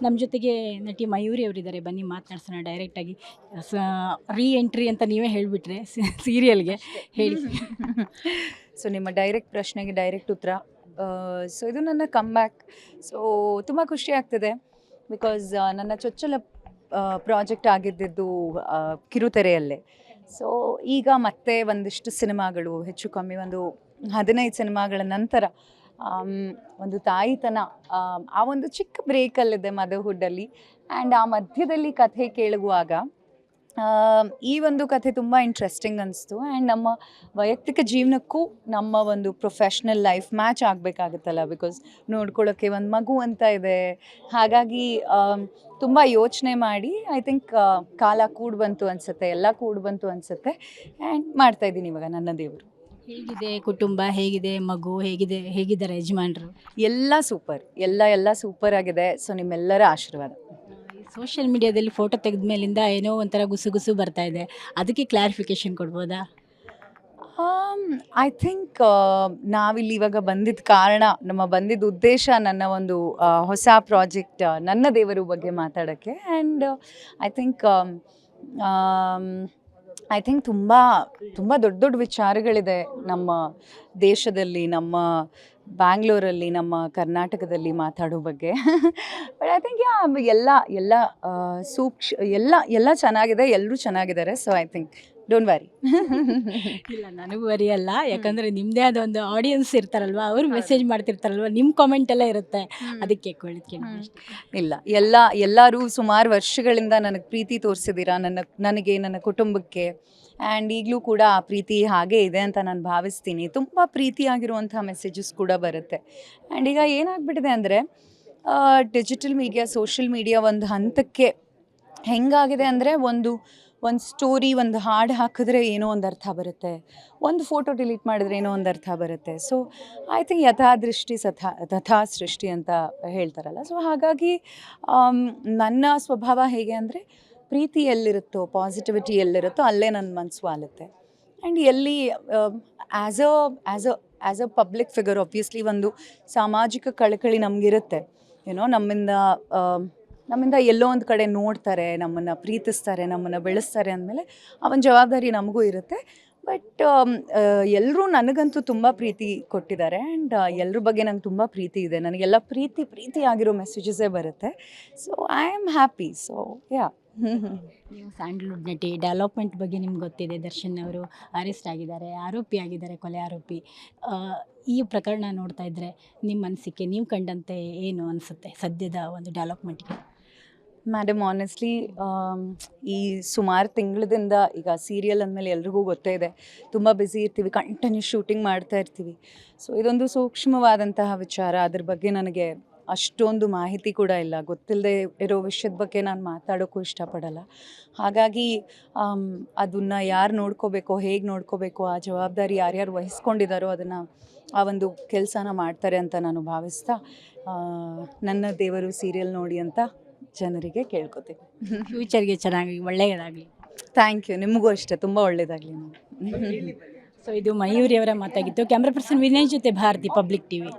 ನಮ್ಮ ಜೊತೆಗೆ ನಟಿ ಮಯೂರಿ ಅವರಿದ್ದಾರೆ, ಬನ್ನಿ ಮಾತನಾಡ್ಸೋಣ ಡೈರೆಕ್ಟಾಗಿ. ಸ ರೀ ಎಂಟ್ರಿ ಅಂತ ನೀವೇ ಹೇಳಿಬಿಟ್ರೆ ಸೀರಿಯಲ್ಗೆ ಹೇಳಿ. ಸೊ ನಿಮ್ಮ ಡೈರೆಕ್ಟ್ ಪ್ರಶ್ನೆಗೆ ಡೈರೆಕ್ಟ್ ಉತ್ತರ. ಸೊ ಇದು ನನ್ನ ಕಮ್ ಬ್ಯಾಕ್. ಸೊ ತುಂಬ ಖುಷಿ ಆಗ್ತಿದೆ ಬಿಕಾಸ್ ನನ್ನ ಚೊಚ್ಚಲ ಪ್ರಾಜೆಕ್ಟ್ ಆಗಿದ್ದಿದ್ದು ಕಿರುತೆರೆಯಲ್ಲೇ. ಸೊ ಈಗ ಮತ್ತೆ ಒಂದಿಷ್ಟು ಸಿನಿಮಾಗಳು, ಹೆಚ್ಚು ಕಮ್ಮಿ ಒಂದು 15 ಸಿನಿಮಾಗಳ ನಂತರ ಒಂದು ತಾಯಿತನ, ಆ ಒಂದು ಚಿಕ್ಕ ಬ್ರೇಕಲ್ಲಿದೆ ಮದರ್ಹುಡ್ಡಲ್ಲಿ. ಆ್ಯಂಡ್ ಆ ಮಧ್ಯದಲ್ಲಿ ಕಥೆ ಕೇಳುವಾಗ ಈ ಒಂದು ಕಥೆ ತುಂಬ ಇಂಟ್ರೆಸ್ಟಿಂಗ್ ಅನಿಸ್ತು. ಆ್ಯಂಡ್ ನಮ್ಮ ವೈಯಕ್ತಿಕ ಜೀವನಕ್ಕೂ ನಮ್ಮ ಒಂದು ಪ್ರೊಫೆಷ್ನಲ್ ಲೈಫ್ ಮ್ಯಾಚ್ ಆಗಬೇಕಾಗುತ್ತಲ್ಲ, ಬಿಕಾಸ್ ನೋಡ್ಕೊಳ್ಳೋಕ್ಕೆ ಒಂದು ಮಗು ಅಂತ ಇದೆ. ಹಾಗಾಗಿ ತುಂಬ ಯೋಚನೆ ಮಾಡಿ ಐ ಥಿಂಕ್ ಕಾಲ ಕೂಡಿ ಬಂತು ಅನಿಸುತ್ತೆ, ಎಲ್ಲ ಕೂಡಿ ಬಂತು ಅನಿಸುತ್ತೆ. ಆ್ಯಂಡ್ ಮಾಡ್ತಾಯಿದ್ದೀನಿ ಇವಾಗ ನನ್ನ ದೇವರು. ಹೇಗಿದೆ ಕುಟುಂಬ, ಹೇಗಿದೆ ಮಗು, ಹೇಗಿದ್ದಾರೆ ಯಜಮಾನ್ರು? ಎಲ್ಲ ಸೂಪರ್, ಎಲ್ಲ ಸೂಪರ್ ಆಗಿದೆ. ಸೊ ನಿಮ್ಮೆಲ್ಲರ ಆಶೀರ್ವಾದ. ಸೋಷಿಯಲ್ ಮೀಡಿಯಾದಲ್ಲಿ ಫೋಟೋ ತೆಗೆದ ಮೇಲಿಂದ ಏನೋ ಒಂಥರ ಗುಸು ಬರ್ತಾ ಇದೆ, ಅದಕ್ಕೆ ಕ್ಲಾರಿಫಿಕೇಶನ್ ಕೊಡ್ಬೋದಾ? ಐ ಥಿಂಕ್ ನಾವಿಲ್ಲಿ ಇವಾಗ ಬಂದಿದ್ದ ಕಾರಣ, ನಮ್ಮ ಬಂದಿದ್ದ ಉದ್ದೇಶ ನನ್ನ ಒಂದು ಹೊಸ ಪ್ರಾಜೆಕ್ಟ್ ನನ್ನ ದೇವರು ಬಗ್ಗೆ ಮಾತಾಡೋಕ್ಕೆ. ಆ್ಯಂಡ್ ಐ ಥಿಂಕ್ ತುಂಬ ದೊಡ್ಡ ವಿಚಾರಗಳಿದೆ ನಮ್ಮ ದೇಶದಲ್ಲಿ, ನಮ್ಮ ಬ್ಯಾಂಗ್ಳೂರಲ್ಲಿ, ನಮ್ಮ ಕರ್ನಾಟಕದಲ್ಲಿ ಮಾತಾಡೋ ಬಗ್ಗೆ. ಬಟ್ ಐ ಥಿಂಕ್ ಎಲ್ಲ ಚೆನ್ನಾಗಿದೆ, ಎಲ್ಲರೂ ಚೆನ್ನಾಗಿದ್ದಾರೆ. So I think don't worry. ಇಲ್ಲ, ನನಗೂ ವರಿಯಲ್ಲ, ಯಾಕಂದರೆ ನಿಮ್ಮದೇ ಆದ ಒಂದು ಆಡಿಯನ್ಸ್ ಇರ್ತಾರಲ್ವ, ಅವರು ಮೆಸೇಜ್ ಮಾಡ್ತಿರ್ತಾರಲ್ವ, ನಿಮ್ಮ ಕಾಮೆಂಟ್ ಎಲ್ಲ ಇರುತ್ತೆ, ಅದಕ್ಕೆ ಇಲ್ಲ, ಎಲ್ಲರೂ ಸುಮಾರು ವರ್ಷಗಳಿಂದ ನನಗೆ ಪ್ರೀತಿ ತೋರಿಸಿದ್ದೀರಾ, ನನಗೆ, ನನ್ನ ಕುಟುಂಬಕ್ಕೆ. ಆ್ಯಂಡ್ ಈಗಲೂ ಕೂಡ ಆ ಪ್ರೀತಿ ಹಾಗೇ ಇದೆ ಅಂತ ನಾನು ಭಾವಿಸ್ತೀನಿ. ತುಂಬ ಪ್ರೀತಿಯಾಗಿರುವಂಥ ಮೆಸೇಜಸ್ ಕೂಡ ಬರುತ್ತೆ. ಆ್ಯಂಡ್ ಈಗ ಏನಾಗ್ಬಿಟ್ಟಿದೆ ಅಂದರೆ ಡಿಜಿಟಲ್ ಮೀಡಿಯಾ, ಸೋಷಿಯಲ್ ಮೀಡಿಯಾ ಒಂದು ಹಂತಕ್ಕೆ ಹೆಂಗಾಗಿದೆ ಅಂದರೆ, ಒಂದು ಸ್ಟೋರಿ, ಒಂದು ಹಾಡು ಹಾಕಿದ್ರೆ ಏನೋ ಒಂದು ಅರ್ಥ ಬರುತ್ತೆ, ಒಂದು ಫೋಟೋ ಡಿಲೀಟ್ ಮಾಡಿದ್ರೆ ಏನೋ ಒಂದು ಅರ್ಥ ಬರುತ್ತೆ. ಸೊ ಐ ಥಿಂಕ್ ಯಥಾದೃಷ್ಟಿ ತಥಾ ಸೃಷ್ಟಿ ಅಂತ ಹೇಳ್ತಾರಲ್ಲ. ಸೊ ಹಾಗಾಗಿ ನನ್ನ ಸ್ವಭಾವ ಹೇಗೆ ಅಂದರೆ, ಪ್ರೀತಿ ಎಲ್ಲಿರುತ್ತೋ, ಪಾಸಿಟಿವಿಟಿ ಎಲ್ಲಿರುತ್ತೋ ಅಲ್ಲೇ ನನ್ನ ಮನಸ್ಸು ವಾಲುತ್ತೆ. ಆ್ಯಂಡ್ ಎಲ್ಲಿ as a public figure obviously ಒಂದು ಸಾಮಾಜಿಕ ಕಳಕಳಿ ನಮಗಿರುತ್ತೆ. ಏನೋ ನಮ್ಮಿಂದ ಎಲ್ಲೋ ಒಂದು ಕಡೆ ನೋಡ್ತಾರೆ, ನಮ್ಮನ್ನು ಪ್ರೀತಿಸ್ತಾರೆ, ನಮ್ಮನ್ನು ಬೆಳೆಸ್ತಾರೆ ಅಂದಮೇಲೆ ಆ ಒಂದು ಜವಾಬ್ದಾರಿ ನಮಗೂ ಇರುತ್ತೆ. ಬಟ್ ಎಲ್ಲರೂ ನನಗಂತೂ ತುಂಬ ಪ್ರೀತಿ ಕೊಟ್ಟಿದ್ದಾರೆ. ಆ್ಯಂಡ್ ಎಲ್ಲರ ಬಗ್ಗೆ ನಂಗೆ ತುಂಬ ಪ್ರೀತಿ ಇದೆ. ನನಗೆಲ್ಲ ಪ್ರೀತಿ ಆಗಿರೋ ಮೆಸೇಜಸ್ಸೇ ಬರುತ್ತೆ. So I am happy. So yeah. ನೀವು ಸ್ಯಾಂಡಲ್ವುಡ್ ನಟಿ, ಡೆವಲಪ್ಮೆಂಟ್ ಬಗ್ಗೆ ನಿಮ್ಗೆ ಗೊತ್ತಿದೆ. ದರ್ಶನ್ ಅವರು ಅರೆಸ್ಟ್ ಆಗಿದ್ದಾರೆ, ಆರೋಪಿ ಆಗಿದ್ದಾರೆ, ಕೊಲೆ ಆರೋಪಿ. ಈ ಪ್ರಕರಣ ನೋಡ್ತಾ ಇದ್ದರೆ ನಿಮ್ಮ ಮನಸ್ಸಿಗೆ ನೀವು ಕಂಡಂತೆ ಏನು ಅನಿಸುತ್ತೆ ಸದ್ಯದ ಒಂದು ಡೆವಲಪ್ಮೆಂಟ್ಗೆ? ಮೇಡಮ್, ಆನೆಸ್ಟ್ಲಿ ಈ ಸುಮಾರು ತಿಂಗಳದಿಂದ ಈಗ ಸೀರಿಯಲ್ ಅಂದಮೇಲೆ ಎಲ್ರಿಗೂ ಗೊತ್ತೇ ಇದೆ, ತುಂಬ ಬ್ಯುಸಿ ಇರ್ತೀವಿ, ಕಂಟಿನ್ಯೂಸ್ ಶೂಟಿಂಗ್ ಮಾಡ್ತಾ ಇರ್ತೀವಿ. ಸೊ ಇದೊಂದು ಸೂಕ್ಷ್ಮವಾದಂತಹ ವಿಚಾರ, ಅದ್ರ ಬಗ್ಗೆ ನನಗೆ ಅಷ್ಟೊಂದು ಮಾಹಿತಿ ಕೂಡ ಇಲ್ಲ. ಗೊತ್ತಿಲ್ಲದೆ ಇರೋ ವಿಷಯದ ಬಗ್ಗೆ ನಾನು ಮಾತಾಡೋಕ್ಕೂ ಇಷ್ಟಪಡಲ್ಲ. ಹಾಗಾಗಿ ಅದನ್ನು ಯಾರು ನೋಡ್ಕೋಬೇಕೋ, ಹೇಗೆ ನೋಡ್ಕೋಬೇಕೋ, ಆ ಜವಾಬ್ದಾರಿ ಯಾರ್ಯಾರು ವಹಿಸ್ಕೊಂಡಿದ್ದಾರೋ ಆ ಒಂದು ಕೆಲಸನ ಮಾಡ್ತಾರೆ ಅಂತ ನಾನು ಭಾವಿಸ್ತಾ, ನನ್ನ ದೇವರು ಸೀರಿಯಲ್ ನೋಡಿ ಅಂತ ಜನರಿಗೆ ಕೇಳ್ಕೊತೀನಿ. ಫ್ಯೂಚರ್ಗೆ ಚೆನ್ನಾಗಿ ಒಳ್ಳೆಯದಾಗಲಿ. Thank you. ನಿಮಗೂ ಅಷ್ಟೇ, ತುಂಬ ಒಳ್ಳೆಯದಾಗಲಿ. ಸೊ ಇದು ಮಯೂರಿ ಅವರ ಮಾತಾಗಿತ್ತು. ಕ್ಯಾಮ್ರಾ ಪರ್ಸನ್ ವಿನಯ್ ಜೊತೆ ಭಾರತಿ, ಪಬ್ಲಿಕ್ ಟಿವಿ.